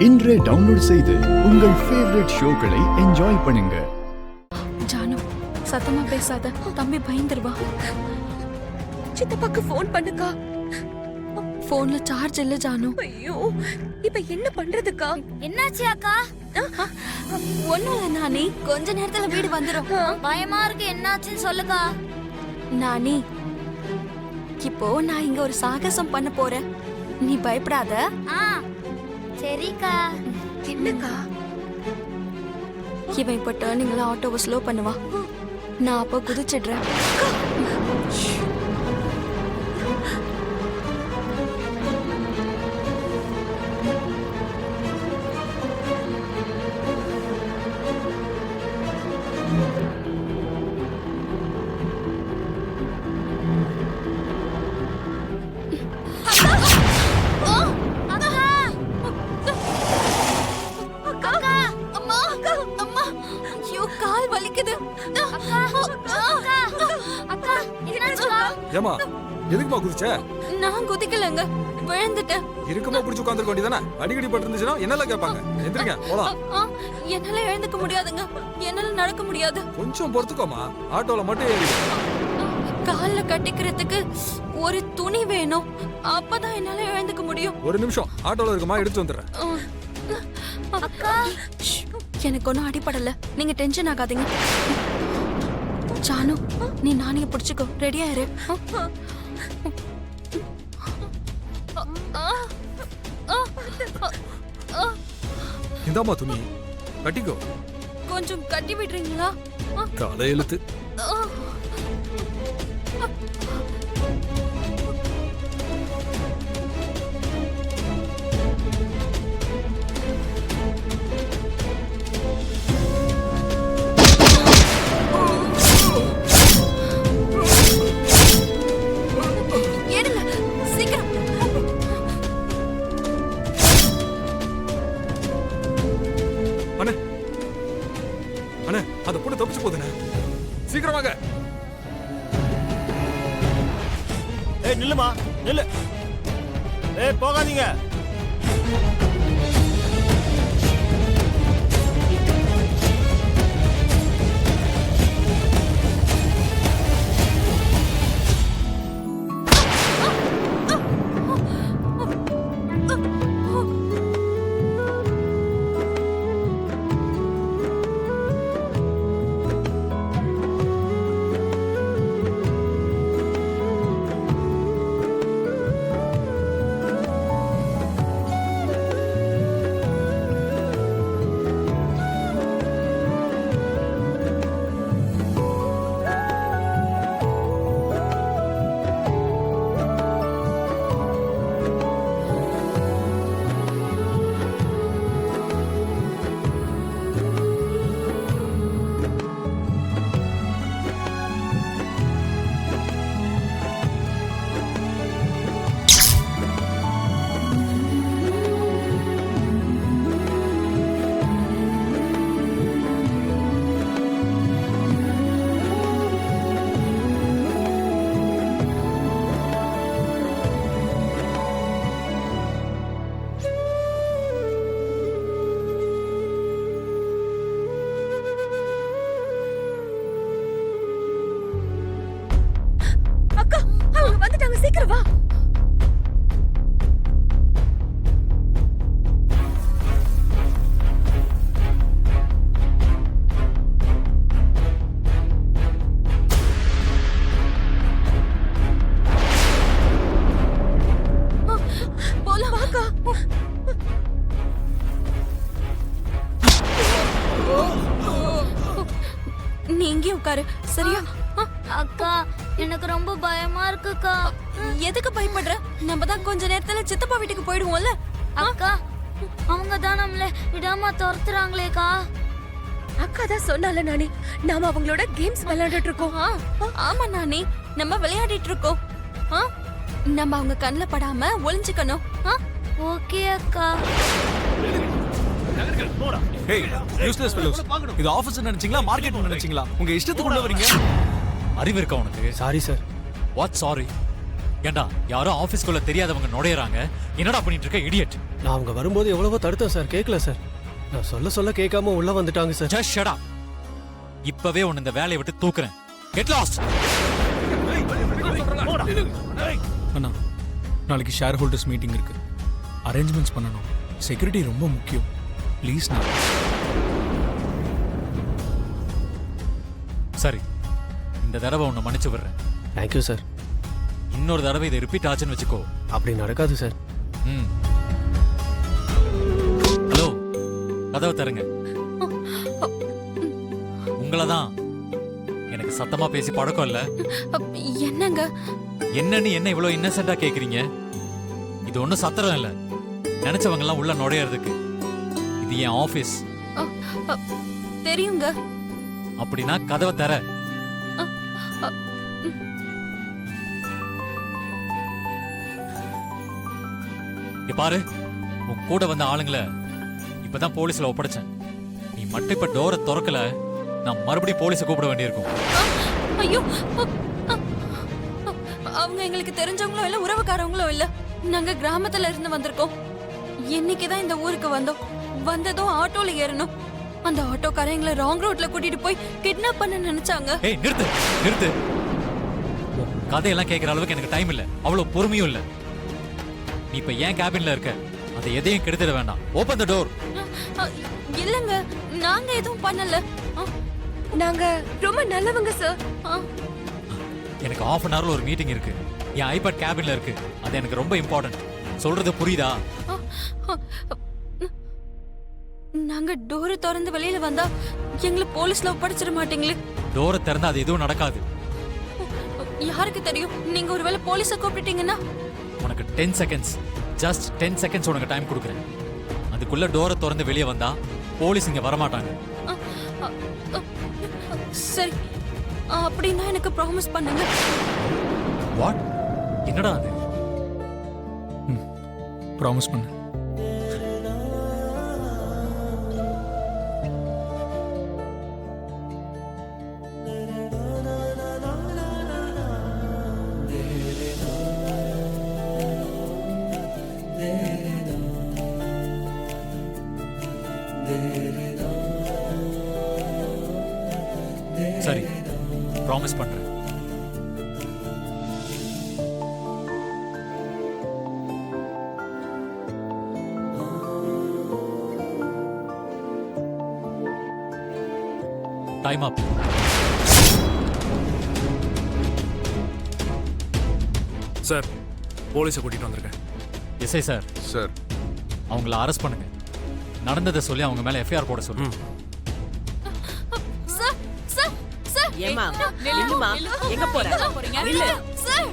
இன்றே டவுன்லோட் செய்து உங்கள் ஃபேவரட் ஷோக்களை என்ஜாய் பண்ணுங்க. ஜானு, சத்தமா பேசாத, தம்பி பயந்துருவா. சித்தப்பாக்கு ஃபோன் பண்ணுக்கா. போன்ல சார்ஜ் இல்ல ஜானு. ஐயோ, இப்ப என்ன பண்றதுக்கா? என்னாச்சு அக்கா? ஒண்ணும் இல்ல நானி, கொஞ்ச நேரத்துல வீடு வந்துரும். பயமா இருக்கு, என்னாச்சுன்னு சொல்லுக்கா. நானி, இப்போ நான் இங்க ஒரு சாகசம் பண்ண போறேன், நீ பயப்படாத. சரிக்கா. என்னக்கா? இவன் இப்ப டர்னிங்ல ஆட்டோவை ஸ்லோ பண்ணுவா, நான் அப்ப குதிச்சிடுறேன். ஏமா எதுக்குமா குதிச்ச? நான் குதிக்கலங்க, விழுந்துட்டேன். இருக்குமா புடிச்சு உட்கார்ந்திருக்க வேண்டியதானே? அடிக்கடி பட்டு இருந்துச்சுன்னா என்னெல்லாம் கேட்பாங்க. எந்திரிங்க போலாம். என்னால எழுந்துக்க முடியாதுங்க, என்னால நடக்க முடியாது. கொஞ்சம் பொறுத்துக்கோமா, ஆட்டோல மட்டும் ஏறி. கால்ல கட்டிக்கிறதுக்கு ஒரு துணி வேணும், அப்பதான் என்னால எழுந்துக்க முடியும். ஒரு நிமிஷம், ஆட்டோல இருக்குமா, எடுத்து வந்துடுறேன். அக்கா, எனக்கு ஒன்னும் அடிபடல, நீங்க டென்ஷன் ஆகாதீங்க. ஜானு, நீ நானிய பிடிச்சுக்கோ, ரெடியா இரு. இந்தாமா துணி, கட்டிக்கோ. கொஞ்சம் கட்டி விடுறீங்களா? தலையெழுத்து. அந்த பொண்ணு தப்பிச்சு போதுனே, சீக்கிரம் வாங்க. ஏய் நில்லுமா, நில்லு. ஏய் போகாதீங்க. சீக்கிரம் வா. போலாம் வாக்கா. நீ இங்கே உட்காரு, சரியா? அக்கா, எனக்கு ரொம்ப பயமா இருக்குக்கா. எதுக்கு பயப்படுற? நம்ம தான் கொஞ்ச நேரத்துல சித்தப்பா வீட்டுக்கு போயிடுவோம்ல. அக்கா, அவங்க தான் நம்மள விடாம துரத்துறாங்களேக்கா. அக்கா தான் சொன்னால நானி, நாம அவங்களோட கேம்ஸ் விளையாடிட்டு இருக்கோம். ஆமா நானி, நம்ம விளையாடிட்டு இருக்கோம். நம்ம அவங்க கண்ணுல படாம ஒளிஞ்சுக்கணும். ஓகே அக்கா. ஹேய் யூஸ்லெஸ் ஃபெலோஸ், இது ஆபீஸ் நினைச்சீங்களா மார்க்கெட் நினைச்சீங்களா? உங்க இஷ்டத்துக்கு உள்ள வரீங்க. அறிவு இருக்கா உனக்கு? Sorry sir. What sorry? ஏண்டா யாரோ ஆபீஸ்க்குள்ள தெரியாதவங்க நுழையறாங்க. என்னடா பண்ணிட்டு இருக்க இடியட்? நான் அவங்க வரும்போது எவ்வளவோ தடுத்தேன் சார், கேட்கல சார். நான் சொல்ல கேட்காம உள்ள வந்துட்டாங்க சார். Just shut up. இப்பவே உன்னை இந்த வேலையை விட்டு தூக்குறேன். Get lost. அண்ணா, நாளைக்கு ஷேர் ஹோல்டர்ஸ் மீட்டிங் இருக்கு. அரேஞ்ச்மெண்ட்ஸ் பண்ணணும். செக்யூரிட்டி ரொம்ப முக்கியம். ப்ளீஸ் நான். சரி, இந்த தடவை உன்னை மன்னிச்சு விடுறேன். Thank you sir. இன்னொரு தடவை இதை ரிப்பீட் ஆச்சுன்னு வச்சுக்கோ. அப்படி நடக்காது சார். ம். ஹலோ, கதவை தருங்க. உங்களதான். எனக்கு சத்தமா பேசி பழக்கம் இல்ல. என்னங்க? என்னன்னு என்ன இவ்வளவு இன்னசென்ட்டா கேக்குறீங்க? இது ஒண்ணும் சத்திரம் இல்ல. நினைச்சவங்க எல்லாம் உள்ள நுழையறதுக்கு. இது என் ஆபீஸ். தெரியுங்க. அப்படின்னா கதவை தர. இங்க பாரு, உன் கூட வந்த ஆளுங்களை இப்பதான் போலீஸ்ல ஒப்படைச்சேன். நீ மட்டும் இப்ப டோரை திறக்கல, நான் மறுபடியும் போலீஸை கூப்பிட வேண்டியிருக்கும். ஐயோ, அவங்க எங்களுக்கு தெரிஞ்சவங்களோ இல்ல உறவுக்காரவங்களோ இல்ல. நாங்க கிராமத்துல இருந்து வந்திருக்கோம். என்னைக்குதான் இந்த ஊருக்கு வந்தோம். வந்ததும் ஆட்டோல ஏறணும். அந்த ஆட்டோக்காரன் எங்களை ராங் ரோட்ல கூட்டிட்டு போய் கிட்னாப் பண்ண நினைச்சாங்க. ஏய், நிறுத்து நிறுத்து. உன் கதையெல்லாம் கேட்கற அளவுக்கு எனக்கு டைம் இல்ல, அவ்வளவு பொறுமையும் இல்ல. நீ இப்ப ஏன் கேபின்ல இருக்க? அதை எதையும் கெடுத்துட வேண்டாம். Open the door. இல்லங்க, நாங்க எதுவும் பண்ணல. நாங்க ரொம்ப நல்லவங்க சார். எனக்கு half an hourல ஒரு மீட்டிங் இருக்கு. என் ஐபேட் கேபின்ல இருக்கு. அது எனக்கு ரொம்ப இம்பார்ட்டன்ட். சொல்றது புரியுதா? நாங்க டோரை திறந்து வெளியில வந்தா எங்களை போலீஸ்ல ஒப்படைச்சிட மாட்டீங்களே? டோரை திறந்தா அது எதுவும் நடக்காது. யாருக்கு தெரியும்? நீங்க ஒருவேளை போலீஸை கூப்பிட்டீங்கன்னா? உனக்கு 10 செகண்ட்ஸ், ஜஸ்ட் 10 செகண்ட்ஸ் உனக்கு டைம் கொடுக்குறேன். அதுக்குள்ள டோரை திறந்து வெளியே வந்தா போலீஸ் இங்க வரமாட்டாங்க. சரி, அப்படின்னா எனக்கு ப்ராமிஸ் பண்ணுங்க. வாட்? என்னடா அது? ப்ராமிஸ் பண்ணு. சரி, ப்ராமிஸ் பண்றேன். டைம் அப். சார், போலீஸை கூட்டிட்டு வந்திருக்கேன். எஸ்ஐ சார், சார், அவங்கள அரெஸ்ட் பண்ணுங்க. நடந்ததை சொல்லி அவங்க மேல எஃப்ஐஆர் போட சொல்லுங்க. சார், சார், சார், ஏம்மா, நில்லுமா. எங்க போற? சார்